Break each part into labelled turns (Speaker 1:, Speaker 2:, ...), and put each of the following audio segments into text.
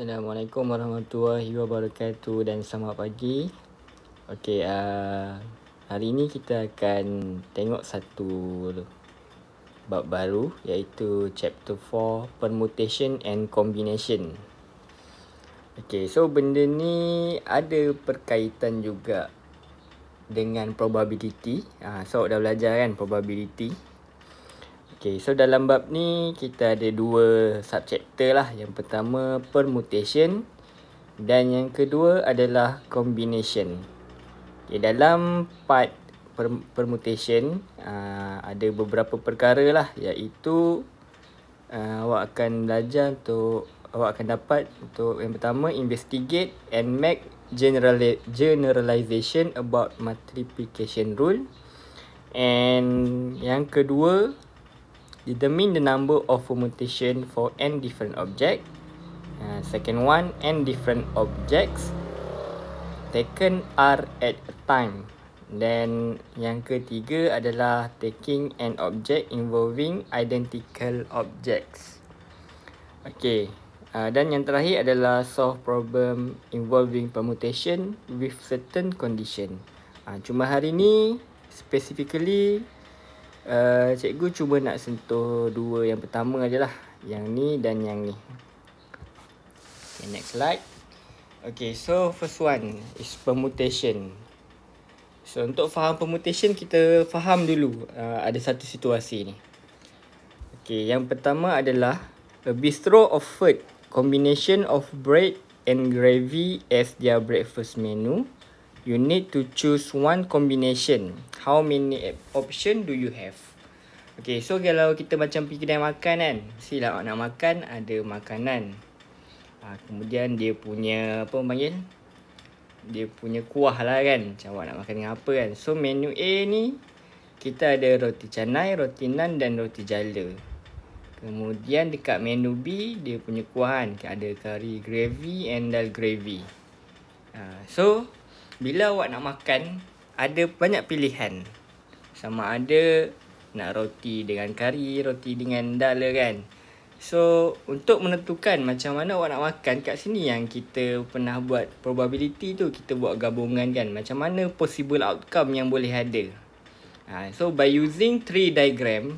Speaker 1: Assalamualaikum warahmatullahi wabarakatuh dan selamat pagi. Okey, hari ini kita akan tengok satu bab baru iaitu chapter 4 permutation and combination. Okey, so benda ni ada berkaitan juga dengan probability. So dah belajar kan probability. Okay, so dalam bab ni kita ada dua subchapter lah. Yang pertama permutation dan yang kedua adalah combination. Okay, dalam part permutation ada beberapa perkara lah, iaitu awak akan belajar awak akan dapat untuk yang pertama investigate and make generalization about multiplication rule, and yang kedua determine the number of permutation for n different object. Second one, n different objects taken r at a time. Dan yang ketiga adalah taking an object involving identical objects. Okay, dan yang terakhir adalah solve problem involving permutation with certain condition. Cuma hari ni specifically cikgu cuba nak sentuh dua yang pertama je lah, yang ni dan yang ni. Okay, next slide. Okay, so first one is permutation. So untuk faham permutation, kita faham dulu ada satu situasi ni. Okay, yang pertama adalah a bistro offered combination of bread and gravy as their breakfast menu. You need to choose one combination. How many option do you have? Okay, so kalau kita macam pergi kedai makan kan, mestilah awak nak makan, ada makanan. Kemudian dia punya, apa orang panggil? Dia punya kuah lah kan, macam awak nak makan dengan apa kan. So menu A ni, kita ada roti canai, roti nan dan roti jala. Kemudian dekat menu B, dia punya kuah kan, ada kari gravy and dal gravy. So bila awak nak makan, ada banyak pilihan. Sama ada nak roti dengan kari, roti dengan dal kan. So untuk menentukan macam mana awak nak makan, kat sini yang kita pernah buat probability tu, kita buat gabungan kan. Macam mana possible outcome yang boleh ada. So by using three diagram.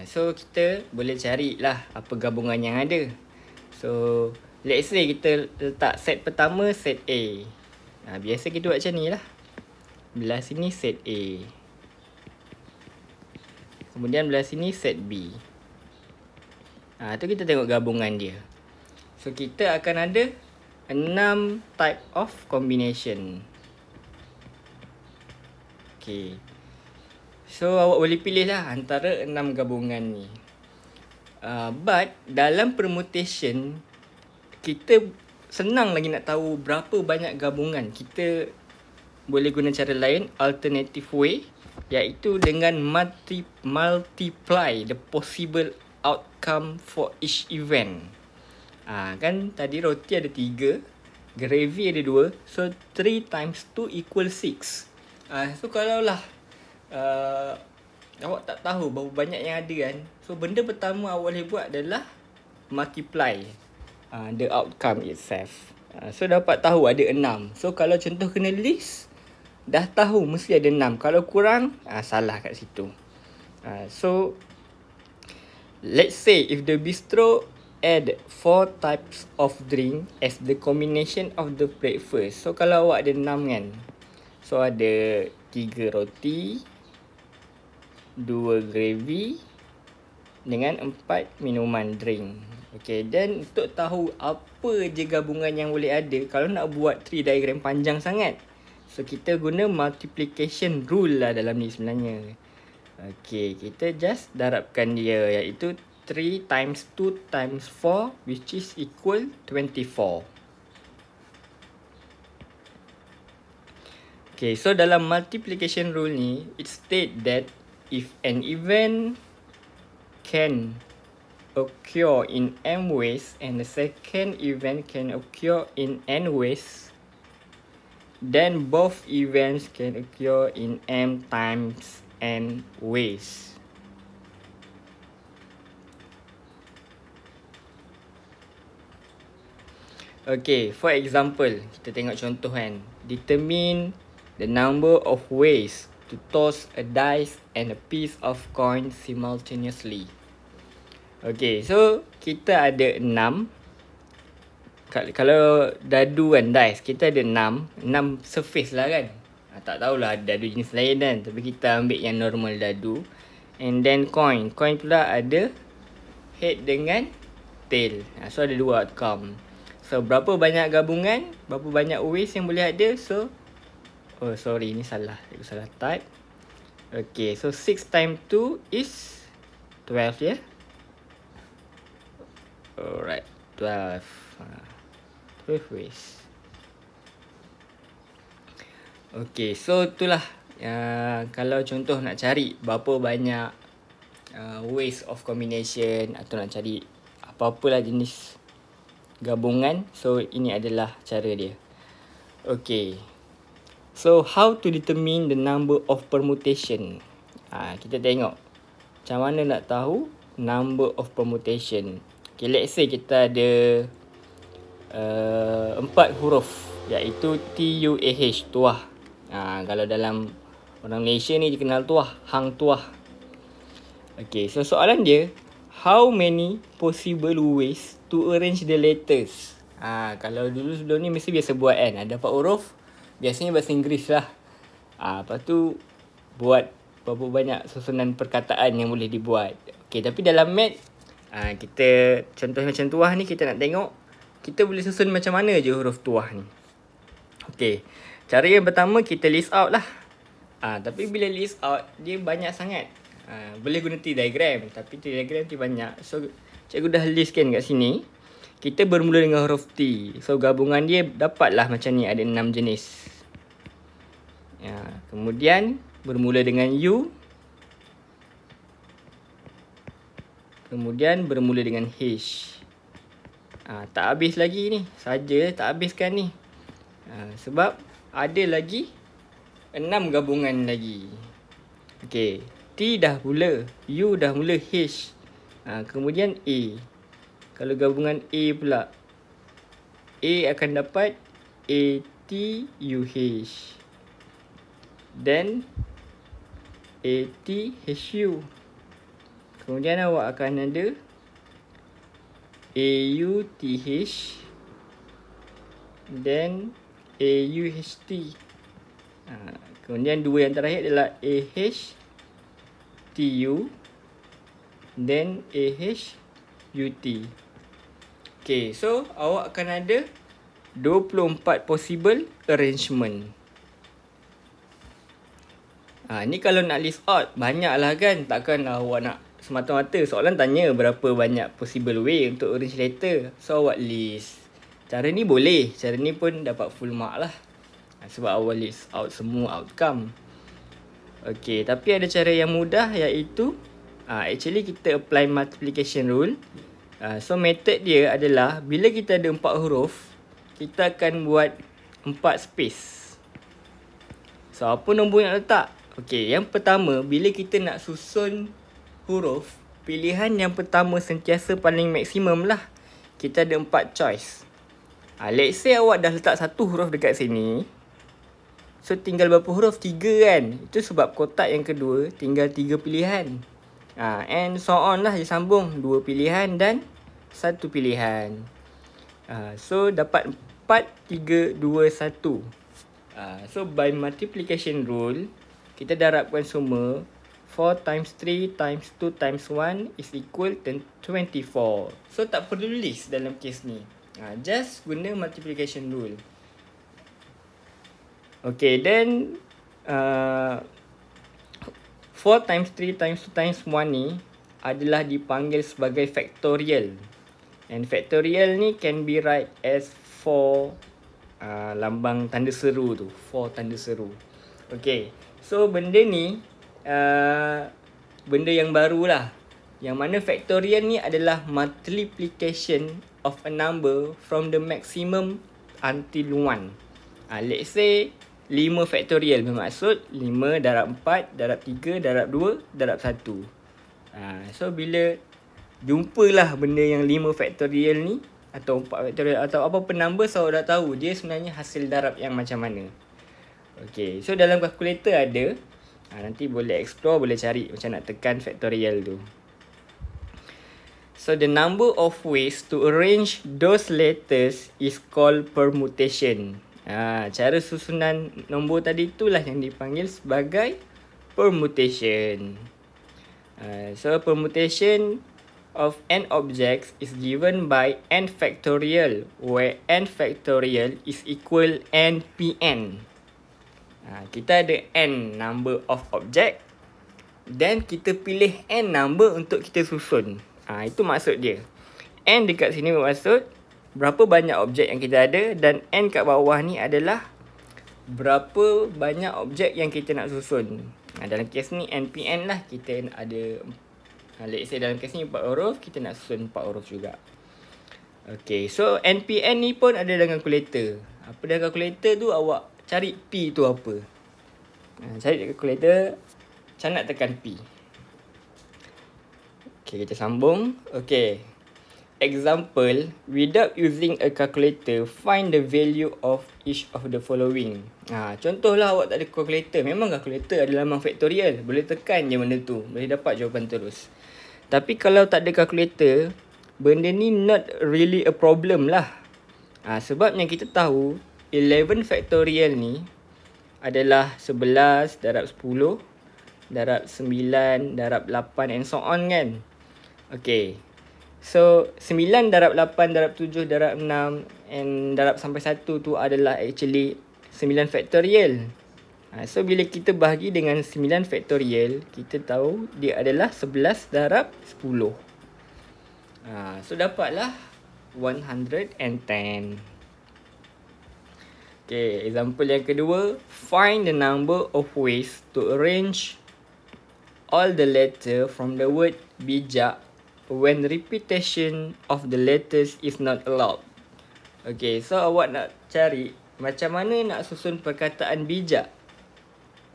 Speaker 1: So kita boleh carilah apa gabungan yang ada. So let's say kita letak set pertama set A. Biasa kita buat macam ni lah. Belah sini set A. Kemudian belah sini set B. Tu kita tengok gabungan dia. So kita akan ada 6 type of combination. Okay. So awak boleh pilih lah antara 6 gabungan ni. But dalam permutation, kita senang lagi nak tahu berapa banyak gabungan. Kita boleh guna cara lain, alternative way, iaitu dengan multiply the possible outcome for each event. Kan tadi roti ada 3, gravy ada 2, so 3 times 2 equal 6. So kalau lah awak tak tahu berapa banyak yang ada kan, so benda pertama awak boleh buat adalah multiply the outcome itself. So dapat tahu ada 6. So kalau contoh kena list, dah tahu mesti ada 6. Kalau kurang, salah kat situ. So let's say if the bistro add 4 types of drink as the combination of the breakfast. So kalau awak ada 6 kan, so ada 3 roti, 2 gravy dengan 4 minuman drink. Okay, dan untuk tahu apa je gabungan yang boleh ada, kalau nak buat tree diagram panjang sangat, so kita guna multiplication rule lah dalam ni sebenarnya. Okay, kita just darabkan dia, iaitu 3 times 2 times 4, which is equal 24. Okay, so dalam multiplication rule ni, it state that if an event can occur in m ways and the second event can occur in n ways, then both events can occur in m times n ways. Okay, for example, kita tengok contoh kan. Determine the number of ways to toss a dice and a piece of coin simultaneously. Okay, so kita ada 6. Kalau dadu kan, dice, kita ada 6 surface lah kan. Tak tahulah dadu jenis lain kan, tapi kita ambil yang normal dadu. And then coin pula ada head dengan tail. So ada 2 outcome. So berapa banyak gabungan, berapa banyak ways yang boleh ada. So oh sorry, ni salah, aku salah type. Okay, so 6 times 2 is 12 ya. Alright, 12 ways. Okay, so itulah kalau contoh nak cari berapa banyak ways of combination atau nak cari apa-apalah jenis gabungan. So ini adalah cara dia. Okay, so how to determine the number of permutation? Kita tengok macam mana nak tahu number of permutation. Okay, let's say kita ada 4 huruf, iaitu TUAH, tuah. Kalau dalam orang Malaysia ni dikenal tuah, hang tuah. Okay, so soalan dia, how many possible ways to arrange the letters? Kalau dulu sebelum ni mesti biasa buat kan, ada 4 huruf, biasanya bahasa Inggeris lah. Lepas tu buat berapa banyak susunan perkataan yang boleh dibuat. Okay, tapi dalam math, kita contoh macam tuah ni, kita nak tengok kita boleh susun macam mana je huruf tuah ni. Okay, cara yang pertama kita list out lah. Tapi bila list out, dia banyak sangat. Boleh guna T-diagram, tapi T-diagram tu banyak. So cikgu dah listkan kat sini. Kita bermula dengan huruf T. So gabungan dia dapatlah macam ni, ada 6 jenis. Kemudian bermula dengan U. Kemudian bermula dengan H. Tak habis lagi ni, saja tak habiskan ni. Sebab ada lagi 6 gabungan lagi. Okay, T dah mula, U dah mula, H. Kemudian A. Kalau gabungan A pula, A akan dapat ATUH. Then ATHU. Kemudian awak akan ada AUTH. Then AUHT. Kemudian dua yang terakhir adalah AHTU. Then AHUT. Okay, so awak akan ada 24 possible arrangement. Ni kalau nak list out, banyak lah kan. Takkan awak nak semata-mata soalan tanya berapa banyak possible way untuk arrange letter. So awak list. Cara ni boleh. Cara ni pun dapat full mark lah. Sebab awak list out semua outcome. Okay, tapi ada cara yang mudah, iaitu actually kita apply multiplication rule. So method dia adalah, bila kita ada 4 huruf, kita akan buat 4 space. So apa nombor yang nak letak? Okay, yang pertama, bila kita nak susun huruf, pilihan yang pertama sentiasa paling maksimum lah. Kita ada 4 choice. Let's say awak dah letak 1 huruf dekat sini. So tinggal berapa huruf? 3 kan? Itu sebab kotak yang kedua tinggal 3 pilihan. And so on lah, disambung 2 pilihan dan 1 pilihan. So dapat 4, 3, 2, 1. So by multiplication rule, kita darabkan semua. 4 times 3 times 2 times 1 is equal to 24. So tak perlu list dalam kes ni. Just guna multiplication rule. Okay, then 4 times 3 times 2 times 1 ni adalah dipanggil sebagai factorial. And factorial ni can be write as 4 lambang tanda seru tu. 4 tanda seru. Okay, so benda ni benda yang baru lah. Yang mana factorial ni adalah multiplication of a number from the maximum until 1. Let's say 5 factorial, bermaksud 5 darab 4, darab 3, darab 2, darab 1. So bila jumpalah benda yang 5 factorial ni, atau 4 faktorial atau apa-apa number, so dah tahu dia sebenarnya hasil darab yang macam mana. Okay, so dalam kalkulator ada. Nanti boleh explore, boleh cari macam nak tekan faktorial tu. So the number of ways to arrange those letters is called permutation. Cara susunan nombor tadi itulah yang dipanggil sebagai permutation. So permutation of n objects is given by n factorial, where n factorial is equal npn. Kita ada n number of object, then kita pilih n number untuk kita susun. Itu maksud dia. N dekat sini bermaksud berapa banyak objek yang kita ada, dan n kat bawah ni adalah berapa banyak objek yang kita nak susun. Dalam kes ni npn lah, kita ada, let's say dalam kes ni 4 huruf, kita nak susun 4 huruf juga. Okay, so npn ni pun ada dalam kalkulator. Apa dalam kalkulator tu, awak cari P tu apa. Cari dekat kalkulator, macam nak tekan P. Okay, kita sambung. Okay, example, without using a calculator, find the value of each of the following. Contohlah awak tak ada calculator. Memang calculator adalah memang faktorial. Boleh tekan je benda tu, boleh dapat jawapan terus. Tapi kalau tak ada calculator, benda ni not really a problem lah. Sebab yang kita tahu 11 factorial ni adalah 11 darab 10 darab 9 darab 8 and so on kan. Okay, so 9 darab 8 darab 7 darab 6 and darab sampai 1 tu adalah actually 9 factorial. So bila kita bahagi dengan 9 factorial, kita tahu dia adalah 11 darab 10. So dapatlah 110. Okay, example yang kedua, find the number of ways to arrange all the letter from the word bijak when repetition of the letters is not allowed. Okay, so awak nak cari macam mana nak susun perkataan bijak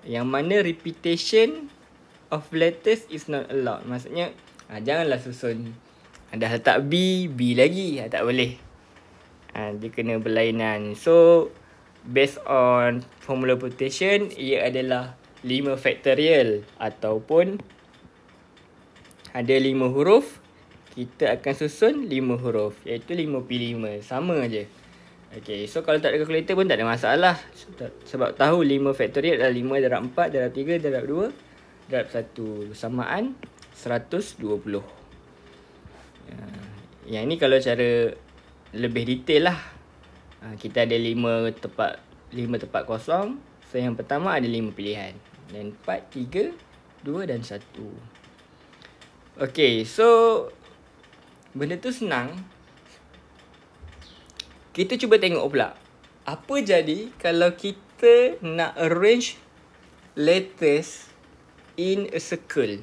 Speaker 1: yang mana repetition of letters is not allowed. Maksudnya, janganlah susun dah letak B lagi, tak boleh. Dia kena berlainan. So based on formula permutation, ia adalah 5 factorial ataupun ada 5 huruf, kita akan susun 5 huruf, iaitu 5p5. Sama je. Okay, so kalau tak ada calculator pun tak ada masalah. Sebab tahu 5 factorial adalah 5 darab 4 darab 3 darab 2 darab 1 bersamaan 120. Yang ni kalau cara lebih detail lah. Kita ada 5 tempat kosong. So yang pertama ada 5 pilihan. Dan 4, 3, 2 dan 1. Okay, so benda tu senang. Kita cuba tengok pula, apa jadi kalau kita nak arrange letters in a circle.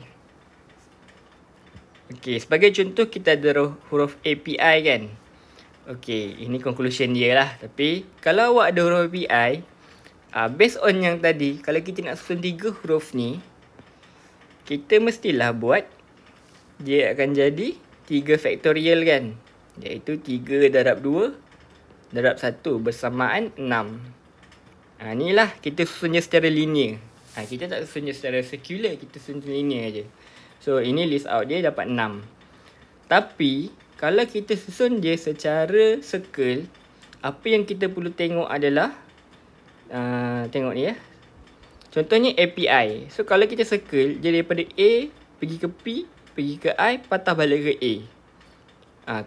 Speaker 1: Okay, sebagai contoh kita ada huruf API kan. Okay, ini conclusion dia lah. Tapi kalau awak ada huruf API, based on yang tadi, kalau kita nak susun 3 huruf ni, kita mestilah buat, dia akan jadi 3 factorial kan. Iaitu 3 darab 2 darab 1 bersamaan 6. Inilah kita susunnya secara linear. Kita tak susunnya secara circular, kita susun linear je. So ini list out dia dapat 6. Tapi kalau kita susun dia secara circle, apa yang kita perlu tengok adalah tengok ni ya. Contohnya API. So kalau kita circle, dia daripada A pergi ke P, pergi ke I, patah balik ke A.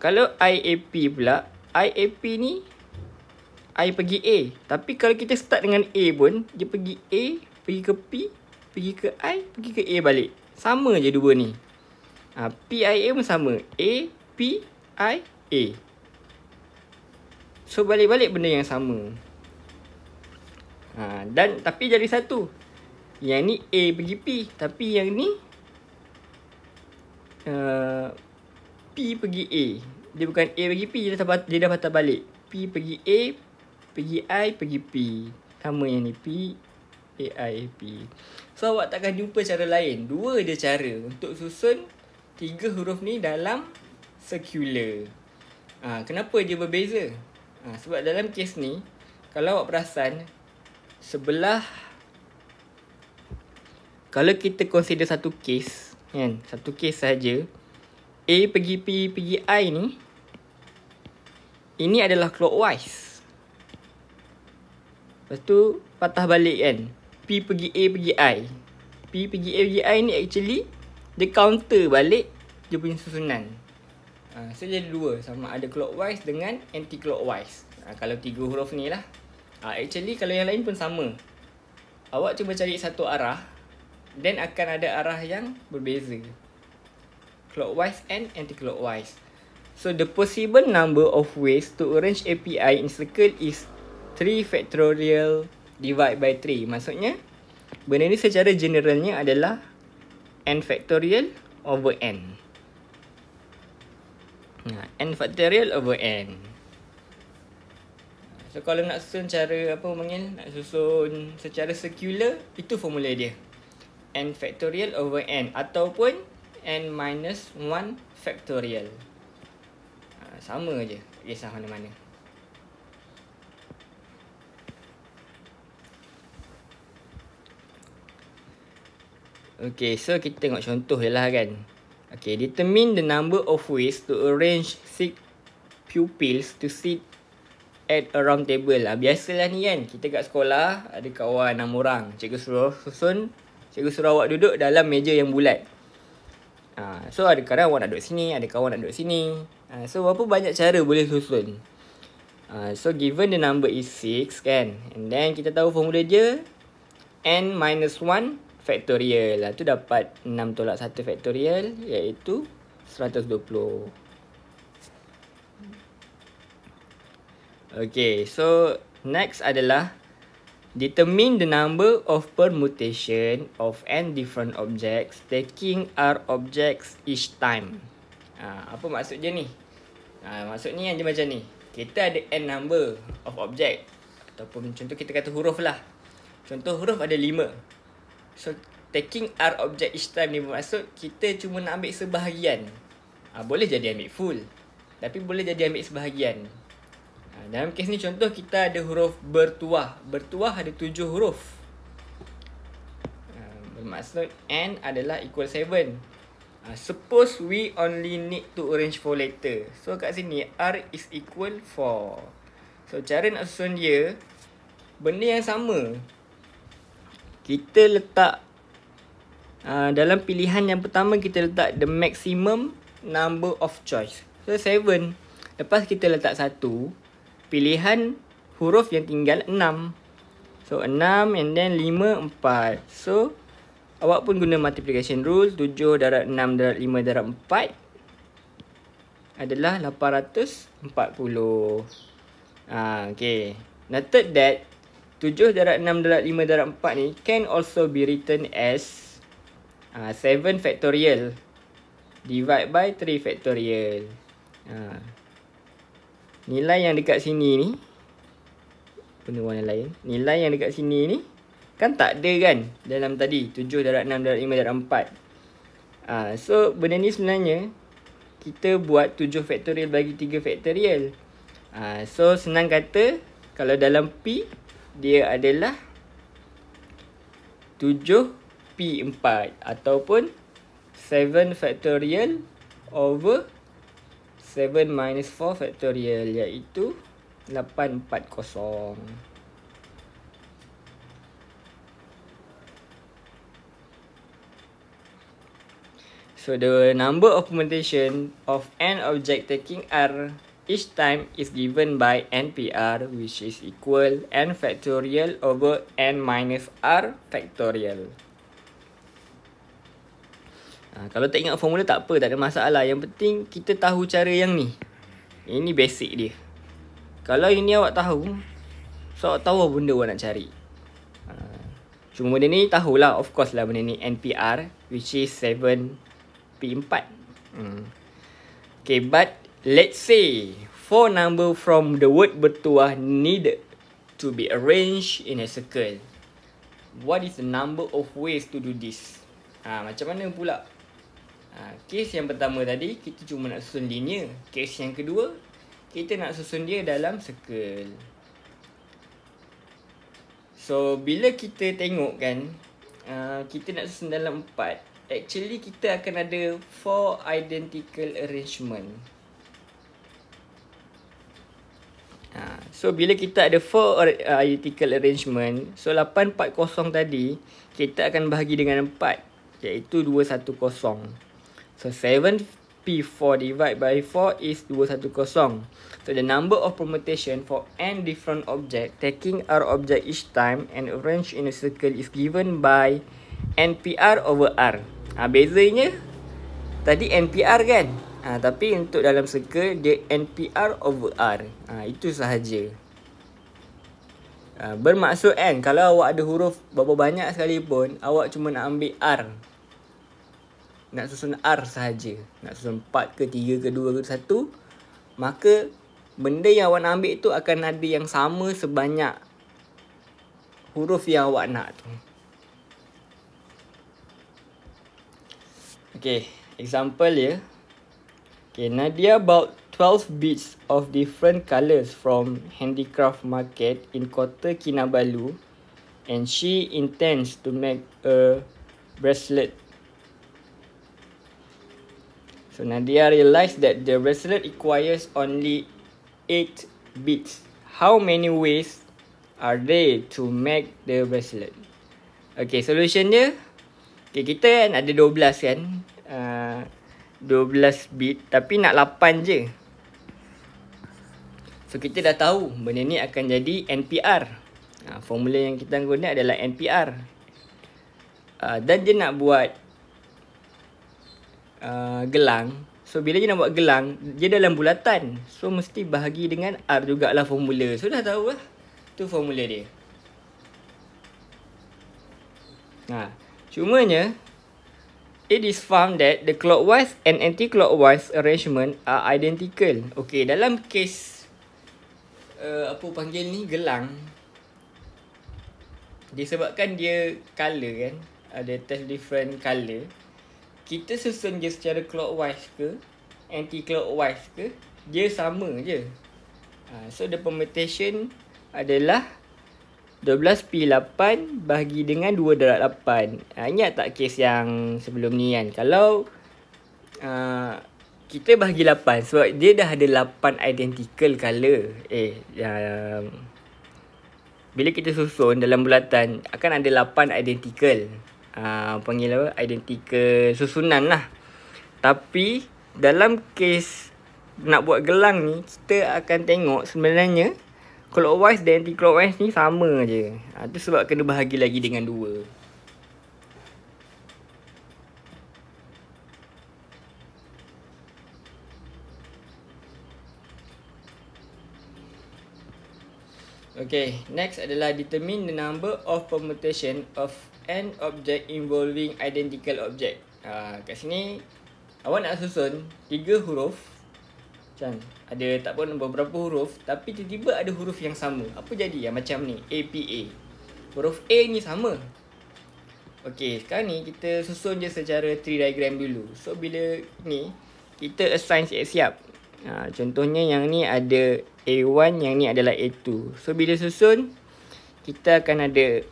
Speaker 1: Kalau IAP pula, IAP ni I pergi A. Tapi kalau kita start dengan A pun, dia pergi A, pergi ke P, pergi ke I, pergi ke A balik. Sama je dua ni. PIA pun sama. A, P, I, A. So balik-balik benda yang sama. Dan tapi jadi satu. Yang ni A pergi P. Tapi yang ni P pergi A. Dia bukan A pergi P, dia dah patah balik. P pergi A, pergi I, pergi P. Sama yang ni P, A, I, P. So awak takkan jumpa cara lain. Dua je cara untuk susun 3 huruf ni dalam circular. Kenapa dia berbeza? Sebab dalam kes ni, kalau awak perasan, kalau kita consider satu kes, kan, satu kes saja, A pergi I ni, ini adalah clockwise. Lepas tu patah balik kan, P pergi A pergi I. P pergi A pergi I ni actually dia counter balik dia punya susunan. So jadi dua, sama ada clockwise dengan anti-clockwise. Kalau 3 huruf ni lah. Actually kalau yang lain pun sama. Awak cuba cari satu arah, then akan ada arah yang berbeza, clockwise and anti-clockwise. So the possible number of ways to arrange API in circle is 3 factorial divide by 3. Maksudnya benda ni secara generalnya adalah n factorial over n. N factorial over n. So kalau nak susun cara nak susun secara circular, itu formula dia. N factorial over n ataupun n minus 1 factorial. Sama je, tak kisah mana-mana. Okay, so kita tengok contoh je lah kan. Okay, determine the number of ways to arrange 6 pupils to sit at a round table. Biasalah ni kan, kita kat sekolah ada kawan 6 orang. Cikgu suruh awak duduk dalam meja yang bulat. So ada kadang awak nak duduk sini, ada kawan nak duduk sini. So berapa banyak cara boleh susun. So given the number is 6 kan, and then kita tahu formula dia n minus 1 factorial. Tu dapat 6 tolak 1 factorial, iaitu 120. Okay, so next adalah determine the number of permutation of n different objects taking r objects each time. Apa maksud dia ni? Maksudnya dia macam ni. Kita ada n number of object, ataupun contoh kita kata huruf lah. Contoh huruf ada 5. So taking r object each time ni bermaksud kita cuma nak ambil sebahagian. Boleh jadi ambil full, tapi boleh jadi ambil sebahagian. Dalam kes ni contoh kita ada huruf bertuah. Bertuah ada 7 huruf. Bermaksud n adalah equal 7. Suppose we only need to arrange 4 letter. So kat sini r is equal 4. So cara nak susun dia, benda yang sama. Kita letak dalam pilihan yang pertama, kita letak the maximum number of choice. So 7. Lepas kita letak 1, pilihan huruf yang tinggal 6. So 6 and then 5, 4. So awak pun guna multiplication rule. 7 darab 6 darab 5 darab 4 adalah 840. Okay. Noted that 7 darab 6 darab 5 darab 4 ni can also be written as 7 factorial divide by 3 factorial. Nilai yang dekat sini ni, guna warna lain. Nilai yang dekat sini ni kan tak ada kan dalam tadi 7 darab 6 darab 5 darab 4. So benda ni sebenarnya kita buat 7 factorial bagi 3 factorial. So senang kata, kalau dalam P dia adalah 7P4 ataupun 7 factorial over 7 minus 4 factorial, iaitu 840. So the number of permutation of n object taking r each time is given by NPR, which is equal n factorial over n minus r factorial. Kalau tak ingat formula tak apa, tak ada masalah. Yang penting kita tahu cara yang ni. Ini basic dia. Kalau ini awak tahu, so awak tahu apa benda awak nak cari. Cuma benda ni tahulah, of course lah benda ni NPR, which is 7P4. Okay, but let's say 4 number from the word bertuah needed to be arranged in a circle. What is the number of ways to do this? Macam mana pula? Kes yang pertama tadi kita cuma nak susun linear. Kes yang kedua kita nak susun dia dalam circle. So bila kita tengok kan, kita nak susun dalam 4, actually kita akan ada 4 identical arrangement. So bila kita ada 4 identical arrangement, so 840 tadi kita akan bahagi dengan 4, iaitu 210. So 7p4 divided by 4 is 210. So the number of permutation for n different object taking r object each time and arranged in a circle is given by NPR over R. Bezanya tadi NPR kan, tapi untuk dalam circle dia NPR over R. Itu sahaja. Bermaksud kan, kalau awak ada huruf berapa banyak sekalipun, awak cuma nak ambil R, nak susun R sahaja, nak susun 4 ke 3 ke 2 ke 1, maka benda yang awak nak ambil tu akan ada yang sama sebanyak huruf yang awak nak tu. Okay, example ya. Okay, Nadia bought 12 beads of different colours from handicraft market in Kota Kinabalu and she intends to make a bracelet. So Nadia realised that the bracelet requires only 8 beads. How many ways are there to make the bracelet? Okay, solution dia, okay, kita kan ada 12 kan, 12 bead, tapi nak 8 je. So kita dah tahu benda ni akan jadi NPR. Formula yang kita guna adalah NPR. Dan dia nak buat gelang. So bila dia nak buat gelang, dia dalam bulatan, so mesti bahagi dengan R jugalah formula. So dah tahu lah, tu formula dia. Cumanya it is found that the clockwise and anti-clockwise arrangement are identical. Okay, dalam case apa panggil ni, gelang, disebabkan dia colour kan, ada test different colour, kita susun je secara clockwise ke anti-clockwise ke, dia sama je. So the permutation adalah 12p8 bahagi dengan 2 darab 8. Ingat tak kes yang sebelum ni kan, kalau kita bahagi 8 sebab dia dah ada 8 identical colour. Bila kita susun dalam bulatan akan ada 8 identical, panggil apa, identical susunan lah. Tapi dalam kes nak buat gelang ni, kita akan tengok sebenarnya clockwise dan anti-clockwise ni sama je. Itu sebab kena bahagi lagi dengan 2. Okay, next adalah determine the number of permutation of an object involving identical object. Kat sini awak nak susun 3 huruf. Macam ada tak pun beberapa huruf, tapi tiba-tiba ada huruf yang sama. Apa jadi? Macam ni, APA. Huruf A ni sama. Okay, sekarang ni kita susun je secara tree diagram dulu. So bila ni kita assign siap-siap. Contohnya yang ni ada A1, yang ni adalah A2. So bila susun, kita akan ada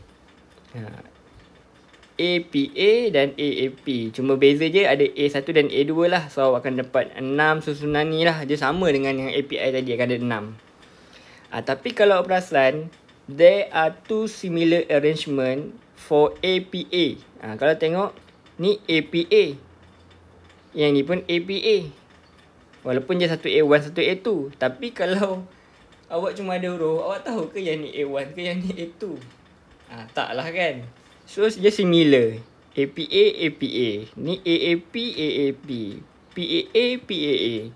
Speaker 1: APA dan AAP. Cuma beza je ada A1 dan A2 lah. So awak akan dapat 6 susunan ni lah. Dia sama dengan yang API tadi, akan ada 6. Tapi kalau awak perasan, there are 2 similar arrangement for APA. Kalau tengok, ni APA, yang ni pun APA. Walaupun dia satu A1, satu A2. Tapi kalau awak cuma ada huruf, awak tahu ke yang ni A1 ke yang ni A2? Taklah kan. So dia similar. APA, APA. Ni AAP, AAP. PAA, PAA.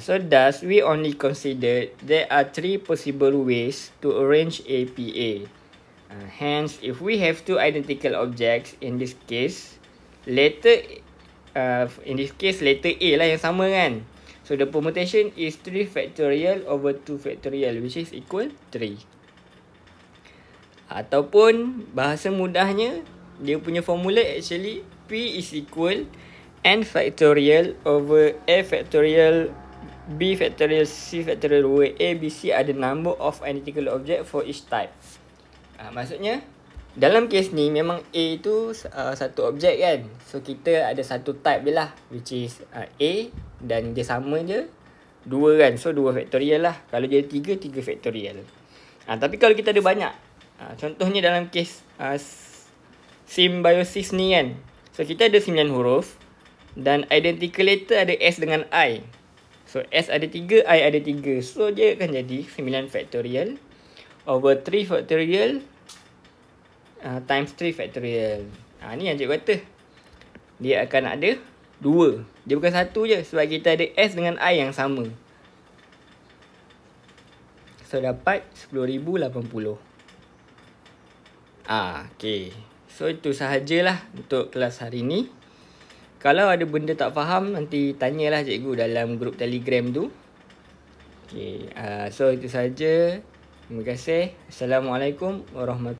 Speaker 1: So thus we only consider there are 3 possible ways to arrange APA. Hence, if we have 2 identical objects, in this case, letter A lah yang sama kan. So the permutation is 3 factorial over 2 factorial, which is equal 3. Ataupun bahasa mudahnya, dia punya formula actually P is equal N factorial over A factorial B factorial C factorial where A, B, C are the number of identical object for each type. Maksudnya dalam kes ni memang A tu satu objek kan. So kita ada satu type je lah, which is A, dan dia sama je 2 kan. So 2 factorial lah. Kalau jadi 3 factorial. Tapi kalau kita ada banyak, contohnya dalam kes symbiosis ni kan. So kita ada 9 huruf dan identical letter ada S dengan I. So S ada 3, I ada 3. So dia akan jadi 9 factorial over 3 factorial times 3 factorial. Ni yang cikgu kata. Dia akan ada 2. Dia bukan 1 je sebab kita ada S dengan I yang sama. So dapat 10,080. Okay. So itu sahajalah untuk kelas hari ni. Kalau ada benda tak faham, nanti tanyalah cikgu dalam grup Telegram tu. Okay. So itu sahaja. Terima kasih. Assalamualaikum warahmatullahi wabarakatuh.